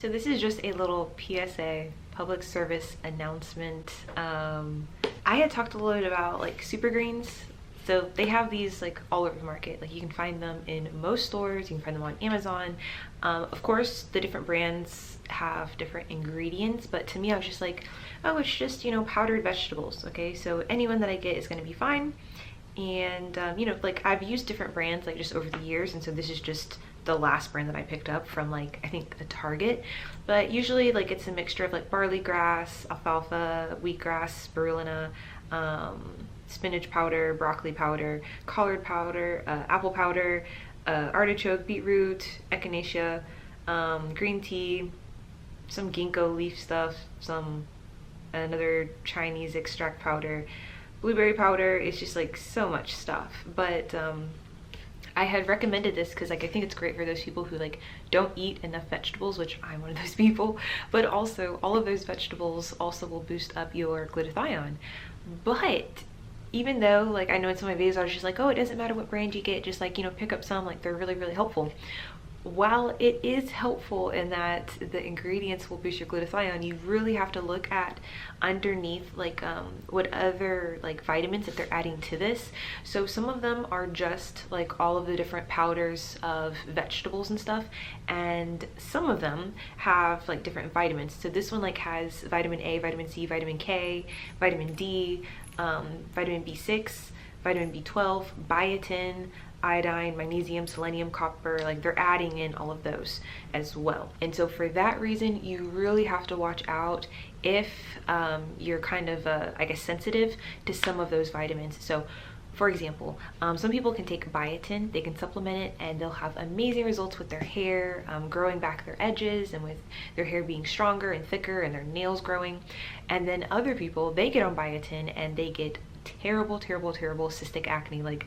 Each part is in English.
So this is just a little PSA, public service announcement. I had talked a little bit about like super greens. So they have these like all over the market. Like you can find them in most stores, you can find them on Amazon. Of course, the different brands have different ingredients, but to me I was just like, oh, it's just, powdered vegetables. Okay, so anyone that I get is going to be fine. And like I've used different brands like just over the years, and so this is just the last brand that I picked up from like I think a Target. But usually like it's a mixture of like barley grass, alfalfa, wheatgrass, spirulina, spinach powder, broccoli powder, collard powder, apple powder, artichoke, beetroot, echinacea, green tea, some ginkgo leaf stuff, some another Chinese extract powder, blueberry powder. It's just like so much stuff. But I had recommended this because like I think it's great for those people who like don't eat enough vegetables, which I'm one of those people, but also all of those vegetables also will boost up your glutathione. But even though like I know in some of my videos I was just like, oh, it doesn't matter what brand you get, just like pick up some, like they're really, really helpful. While it is helpful in that the ingredients will boost your glutathione, you really have to look at underneath like what other like vitamins that they're adding to this. So some of them are just like all of the different powders of vegetables and stuff, and some of them have like different vitamins. So this one like has vitamin A, vitamin C, vitamin K, vitamin D, vitamin B6, vitamin B12, biotin, iodine, magnesium, selenium, copper. Like they're adding in all of those as well. And so for that reason, you really have to watch out if you're kind of I guess sensitive to some of those vitamins. So for example, some people can take biotin, they can supplement it, and they'll have amazing results with their hair, growing back their edges, and with their hair being stronger and thicker and their nails growing. And then other people, they get on biotin and they get terrible, terrible, terrible cystic acne. Like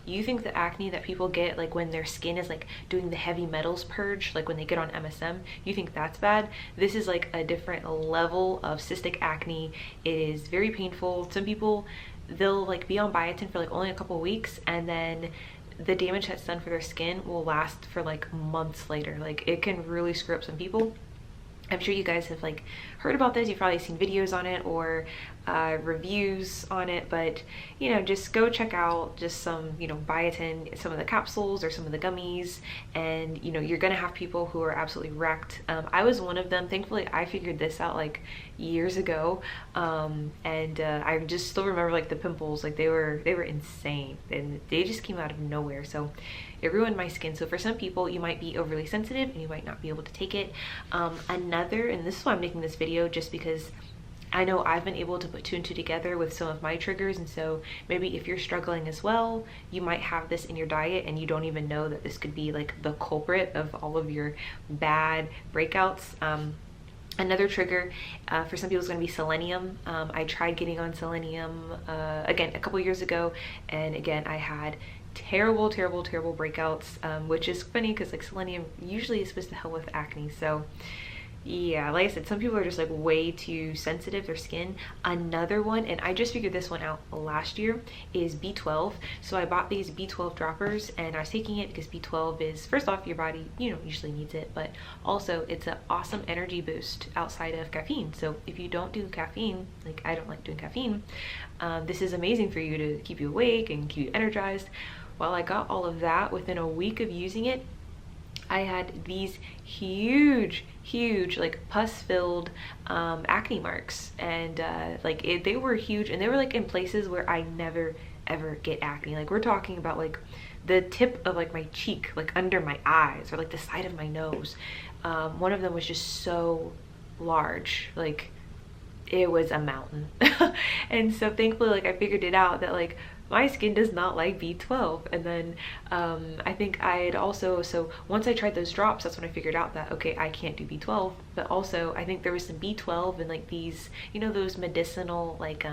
you think the acne that people get like when their skin is like doing the heavy metals purge, like when they get on MSM, you think that's bad. This is like a different level of cystic acne. It is very painful. Some people, they'll like be on biotin for like only a couple weeks, and then the damage that's done for their skin will last for like months later. Like it can really screw up some people. I'm sure you guys have like heard about this. You've probably seen videos on it or reviews on it, but just go check out just some biotin, some of the capsules or some of the gummies, and you're gonna have people who are absolutely wrecked. I was one of them. Thankfully I figured this out like years ago, and I just still remember like the pimples, like they were insane, and they just came out of nowhere. So it ruined my skin. So for some people, you might be overly sensitive and you might not be able to take it. And this is why I'm making this video, just because I know I've been able to put two and two together with some of my triggers. And so maybe if you're struggling as well, you might have this in your diet and you don't even know that this could be like the culprit of all of your bad breakouts. Another trigger for some people is going to be selenium. I tried getting on selenium again a couple years ago, and again I had terrible, terrible, terrible breakouts, which is funny because like selenium usually is supposed to help with acne. So yeah, like I said, some people are just like way too sensitive, their skin. Another one, and I just figured this one out last year, is B12. So I bought these B12 droppers and I was taking it because B12 is, first off, your body usually needs it, but also it's an awesome energy boost outside of caffeine. So if you don't do caffeine, like I don't like doing caffeine, this is amazing for you to keep you awake and keep you energized. Well, I got all of that. Within a week of using it, I had these huge like pus-filled acne marks, and they were huge, and they were like in places where I never ever get acne. Like we're talking about like the tip of like my cheek, like under my eyes, or like the side of my nose. One of them was just so large, like it was a mountain. And so thankfully like I figured it out that like my skin does not like B12. And then I think I had also, so once I tried those drops, that's when I figured out that okay, I can't do B12. But also I think there was some B12 and like these, those medicinal like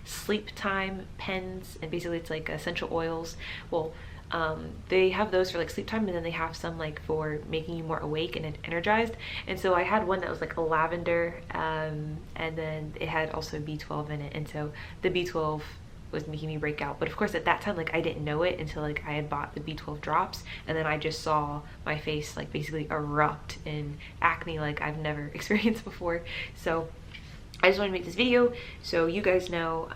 sleep time pens, and basically it's like essential oils. Well, they have those for like sleep time, and then they have some like for making you more awake and energized. And so I had one that was like a lavender, and then it had also B12 in it, and so the B12 was making me break out. But of course at that time, like I didn't know it until like I had bought the B12 drops, and then I just saw my face like basically erupt in acne like I've never experienced before. So I just want to make this video so you guys know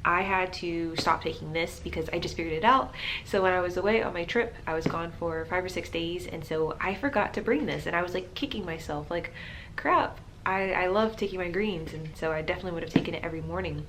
I had to stop taking this because I just figured it out. So when I was away on my trip, I was gone for 5 or 6 days, and so I forgot to bring this, and I was like kicking myself like, crap, I love taking my greens, and so I definitely would have taken it every morning.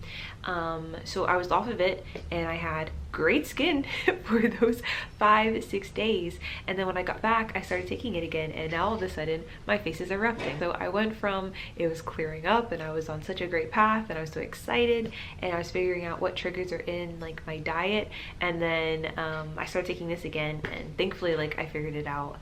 So I was off of it, and I had great skin for those 5-6 days, and then when I got back I started taking it again, and now all of a sudden my face is erupting. So I went from it was clearing up and I was on such a great path and I was so excited and I was figuring out what triggers are in like my diet, and then I started taking this again, and thankfully like I figured it out,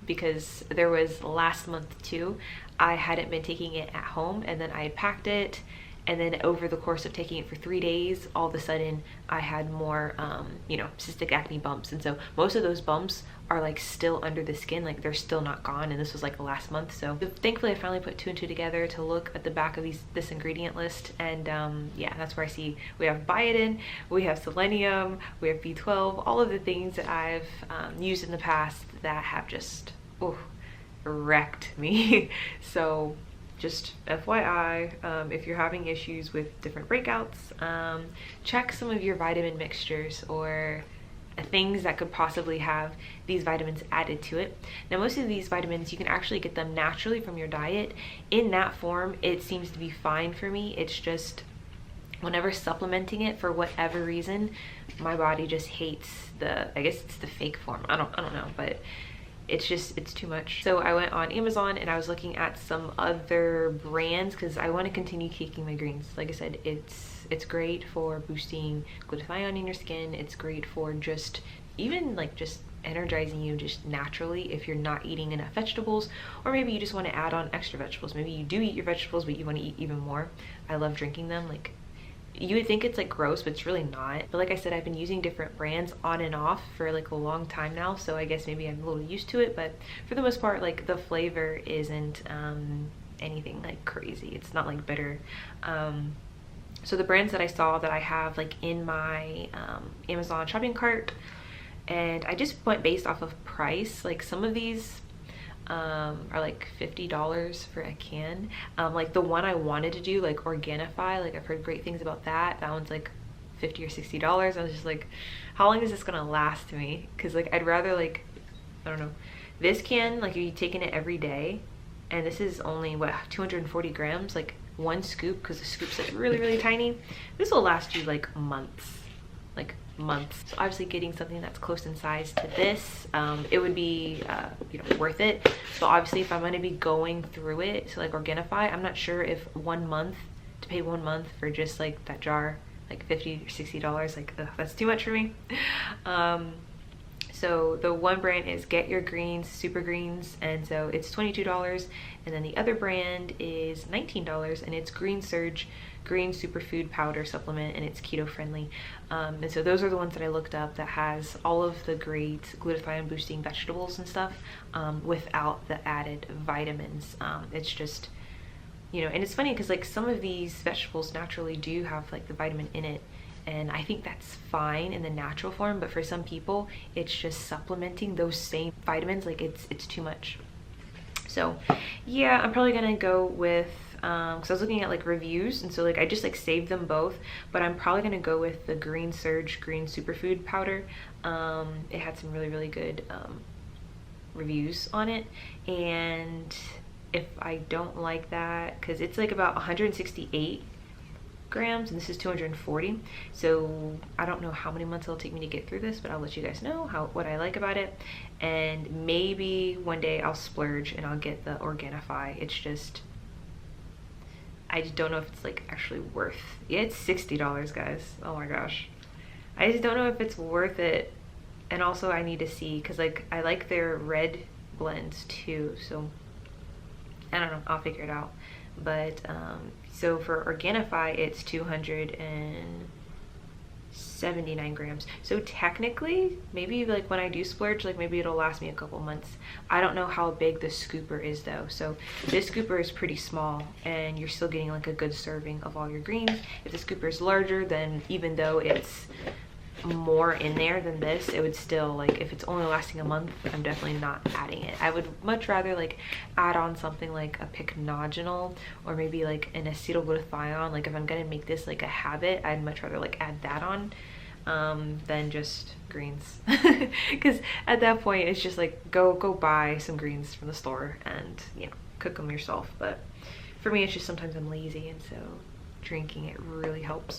because there was last month too, I hadn't been taking it at home, and then I had packed it, and then over the course of taking it for 3 days, all of a sudden I had more you know, cystic acne bumps, and so most of those bumps are like still under the skin, like they're still not gone, and this was like the last month. So thankfully I finally put 2 and 2 together to look at the back of this ingredient list, and yeah, that's where I see we have biotin, we have selenium, we have B12, all of the things that I've used in the past that have just wrecked me. So just FYI, if you're having issues with different breakouts, check some of your vitamin mixtures or things that could possibly have these vitamins added to it. Now most of these vitamins you can actually get them naturally from your diet. In that form it seems to be fine for me. It's just whenever supplementing it, for whatever reason, my body just hates I guess it's the fake form. I don't know, but it's too much. So I went on Amazon and I was looking at some other brands because I want to continue taking my greens. Like I said, it's great for boosting glutathione in your skin. It's great for just even like just energizing you just naturally if you're not eating enough vegetables, or maybe you just want to add on extra vegetables. Maybe you do eat your vegetables but you want to eat even more. I love drinking them. Like, you would think it's like gross, but it's really not. But like I said, I've been using different brands on and off for like a long time now, so I guess maybe I'm a little used to it, but for the most part, like the flavor isn't anything like crazy. It's not like bitter. So the brands that I saw that I have like in my Amazon shopping cart, and I just went based off of price. Like some of these are like $50 for a can. Like the one I wanted to do, like Organifi, like I've heard great things about that. That one's like $50 or $60. I was just like, how long is this gonna last me? Because like I'd rather like, I don't know, this can, like you're taking it every day, and this is only what, 240 grams, like 1 scoop, because the scoop's like really tiny. This will last you like months. So obviously getting something that's close in size to this, it would be you know, worth it. But obviously if I'm going to be going through it, so like Organifi, I'm not sure if 1 month, to pay 1 month for just like that jar, like $50 or $60, like that's too much for me. So the one brand is Get Your Greens Super Greens, and so it's $22, and then the other brand is $19, and it's Green Surge Green Superfood Powder Supplement, and it's keto friendly. And so those are the ones that I looked up that has all of the great glutathione boosting vegetables and stuff, without the added vitamins. It's just, you know, and it's funny because like some of these vegetables naturally do have like the vitamin in it, and I think that's fine in the natural form, but for some people it's just supplementing those same vitamins, like it's too much. So yeah, I'm probably gonna go with because I was looking at like reviews, and so like I just like saved them both, but I'm probably gonna go with the Green Surge Green Superfood Powder. It had some really good reviews on it, and if I don't like that, because it's like about 168 grams and this is 240, so I don't know how many months it'll take me to get through this, but I'll let you guys know what I like about it, and maybe one day I'll splurge and I'll get the Organifi. It's just, I just don't know if it's like actually worth, yeah, it's $60, guys. Oh my gosh, I just don't know if it's worth it. And also I need to see, because like I like their red blends too, so I don't know, I'll figure it out. But so for Organifi it's $260, 79 grams. So technically, maybe like when I do splurge, like maybe it'll last me a couple months. I don't know how big the scooper is though. So this scooper is pretty small and you're still getting like a good serving of all your greens. If the scooper is larger, then even though it's more in there than this, it would still, like, if it's only lasting a month, I'm definitely not adding it. I would much rather like add on something like a pycnogenol or maybe like an acetyl glutathione. Like if I'm gonna make this like a habit, I'd much rather like add that on than just greens. Because at that point it's just like go buy some greens from the store and, you know, cook them yourself. But for me, it's just sometimes I'm lazy, and so drinking it really helps.